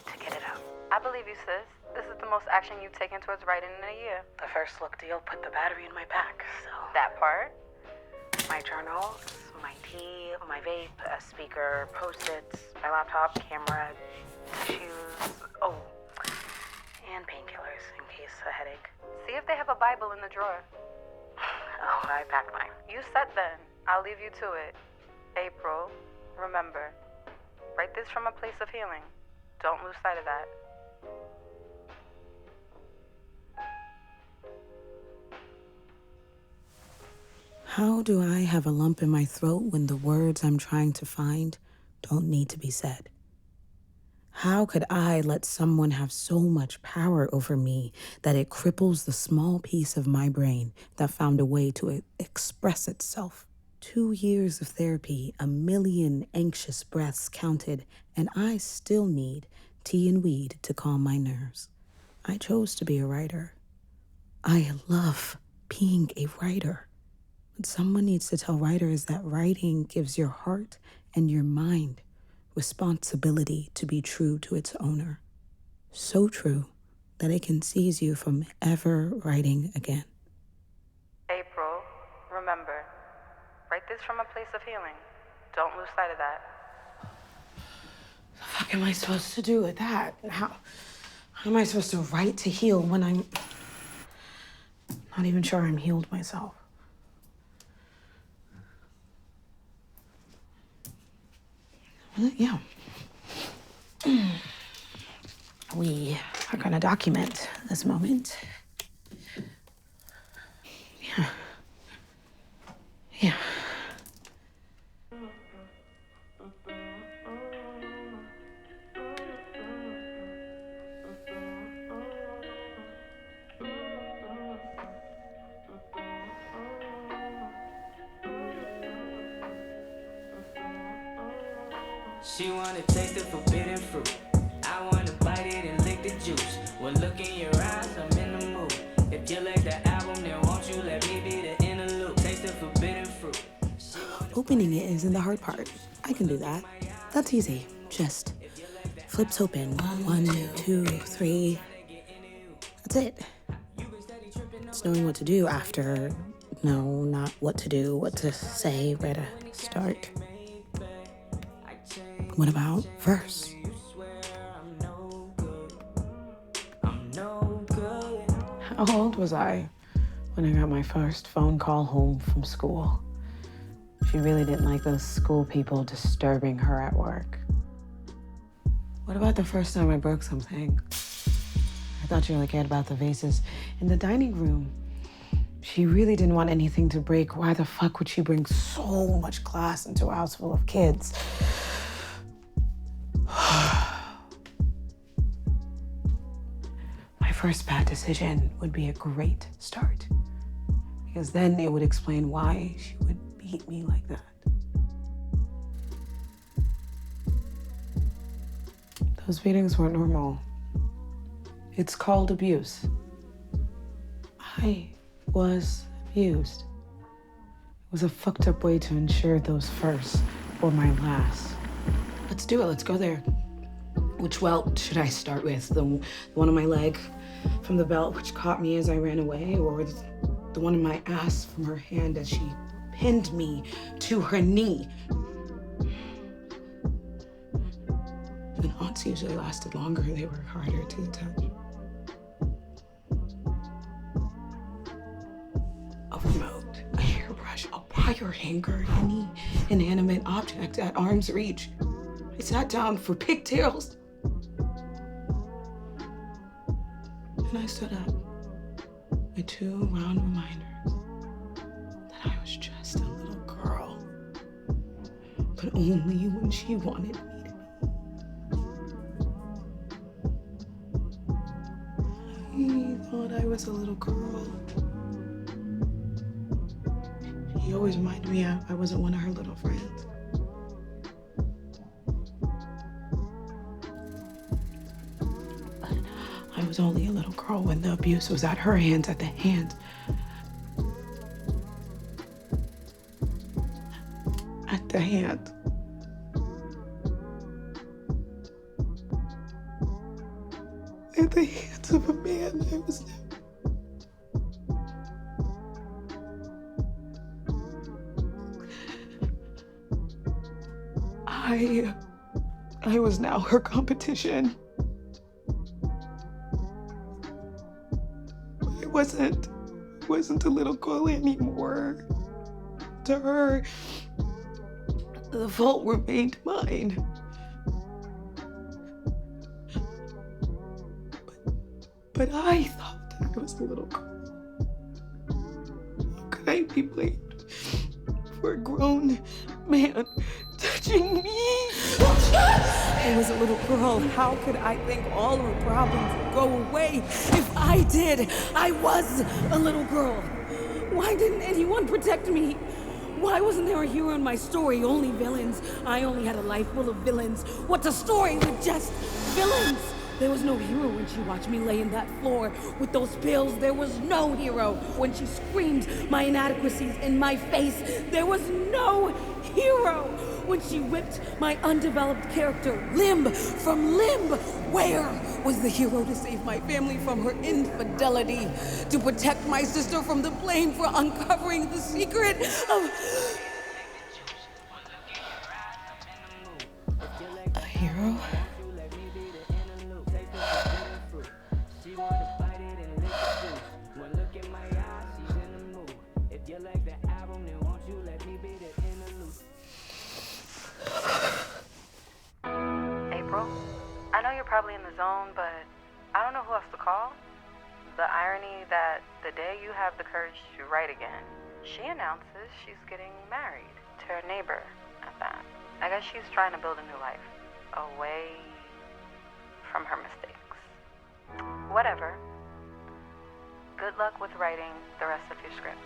to get it out. I believe you, sis. This is the most action you've taken towards writing in a year. The first look deal put the battery in my back, so... That part? My journals, my tea, my vape, a speaker, Post-its, my laptop, camera, tissues, and painkillers in case a headache. See if they have a Bible in the drawer. Oh, I packed mine. You set then. I'll leave you to it. April, remember, write this from a place of healing. Don't lose sight of that. How do I have a lump in my throat when the words I'm trying to find don't need to be said? How could I let someone have so much power over me that it cripples the small piece of my brain that found a way to express itself? 2 years of therapy, 1,000,000 anxious breaths counted, and I still need tea and weed to calm my nerves. I chose to be a writer. I love being a writer. But someone needs to tell writers that writing gives your heart and your mind responsibility to be true to its owner. So true that it can seize you from ever writing again. April, remember, write this from a place of healing. Don't lose sight of that. The fuck am I supposed to do with that? How am I supposed to write to heal when I'm not even sure I'm healed myself? Yeah. We are gonna document this moment. Yeah. Yeah. She wanna taste the forbidden fruit. I wanna bite it and lick the juice. Well, look in your eyes, I'm in the mood. If you like the album, then won't you let me be the interlude? Taste the forbidden fruit. Opening it isn't the hard part. I can do that. That's easy. Just flips open. 1, 2, 3. That's it. It's knowing what to do after. No, not what to do, what to say, where to start. What about verse? How old was I when I got my first phone call home from school? She really didn't like those school people disturbing her at work. What about the first time I broke something? I thought she really cared about the vases in the dining room. She really didn't want anything to break. Why the fuck would she bring so much glass into a house full of kids? My first bad decision would be a great start, because then it would explain why she would beat me like that. Those beatings weren't normal. It's called abuse. I was abused. It was a fucked up way to ensure those firsts were my last. Let's do it, let's go there. Which welt should I start with? The one on my leg from the belt which caught me as I ran away, or the one in my ass from her hand as she pinned me to her knee? The knots usually lasted longer, they were harder to touch. A remote, a hairbrush, a wire hanger, any inanimate object at arm's reach. I sat down for pigtails. And I stood up with 2 round reminders that I was just a little girl, but only when she wanted me to be. I thought I was a little girl. She always reminded me I wasn't one of her little friends. I was only a little girl when the abuse was at her hands, at the hands. At the hand at the hands of a man I was never. I was now her competition. I wasn't a little girl anymore. To her, the fault remained mine. But I thought that I was a little girl. How could I be blamed for a grown man touching me? I was a little girl. How could I think all her problems would go away if I did? I was a little girl. Why didn't anyone protect me? Why wasn't there a hero in my story? Only villains. I only had a life full of villains. What's a story with just villains? There was no hero when she watched me lay in that floor with those pills. There was no hero when she screamed my inadequacies in my face. There was no hero when she whipped my undeveloped character limb from limb. Where was the hero to save my family from her infidelity? To protect my sister from the blame for uncovering the secret of... A hero? April, I know you're probably in the zone, but I don't know who else to call. The irony that the day you have the courage to write again, she announces she's getting married to her neighbor at that. I guess she's trying to build a new life, away from her mistakes. Whatever. Good luck with writing the rest of your script.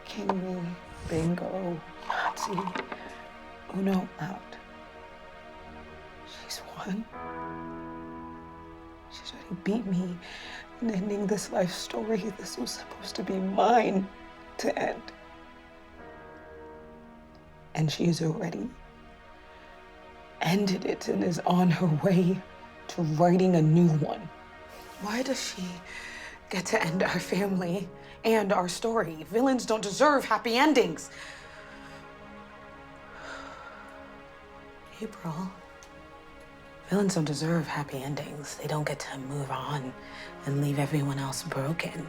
King, bingo, Yahtzee, Uno out. She's won. She's already beat me in ending this life story. This was supposed to be mine to end. And she has already ended it and is on her way to writing a new one. Why does she get to end our family and our story? Villains don't deserve happy endings. April, villains don't deserve happy endings. They don't get to move on and leave everyone else broken.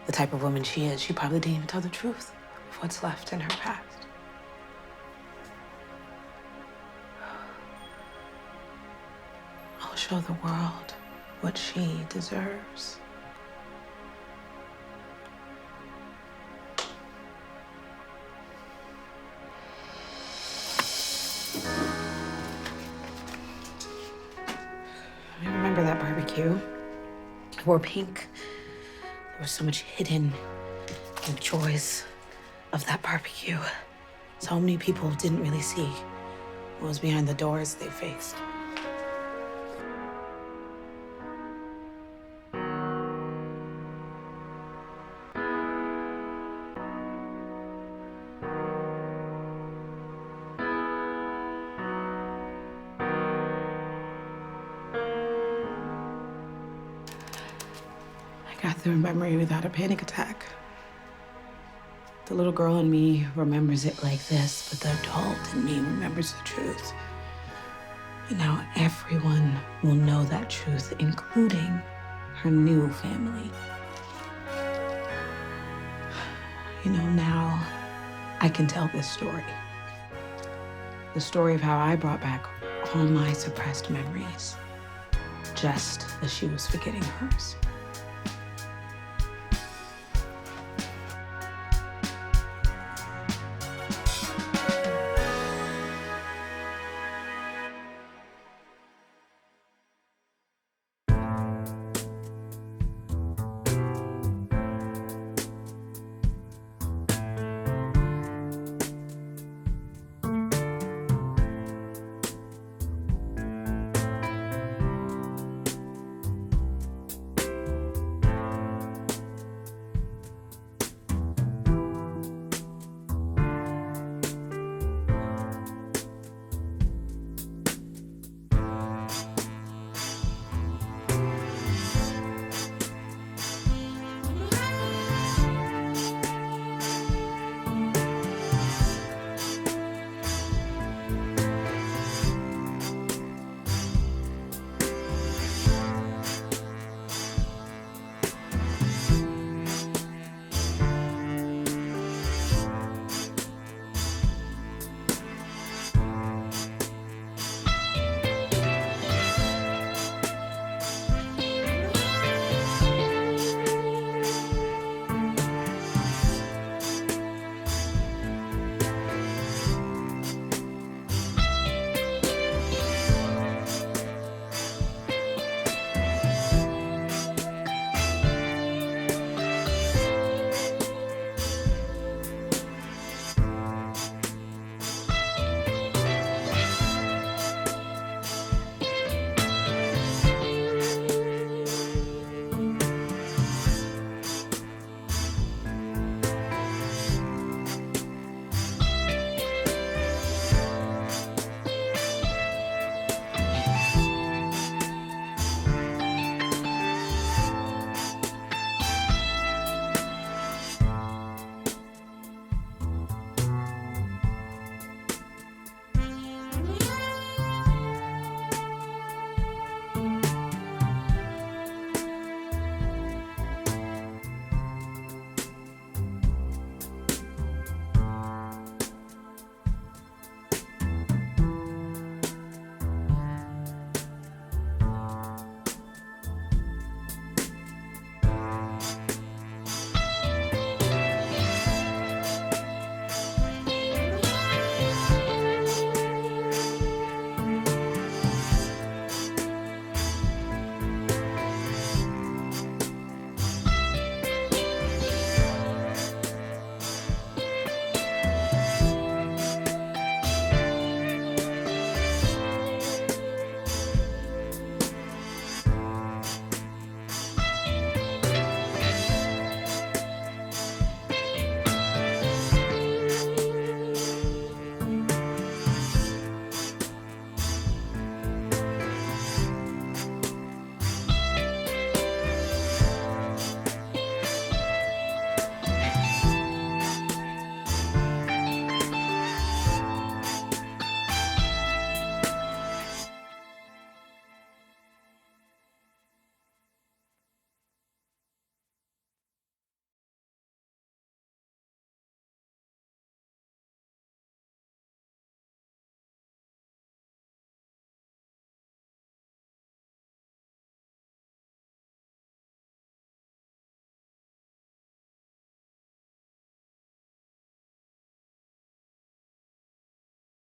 The type of woman she is, she probably didn't even tell the truth of what's left in her past. I'll show the world what she deserves. I remember that barbecue. I wore pink. There was so much hidden in the joys of that barbecue. So many people didn't really see what was behind the doors they faced. I got through memory without a panic attack. The little girl in me remembers it like this, but the adult in me remembers the truth. And now everyone will know that truth, including her new family. You know, now I can tell this story. The story of how I brought back all my suppressed memories, just as she was forgetting hers.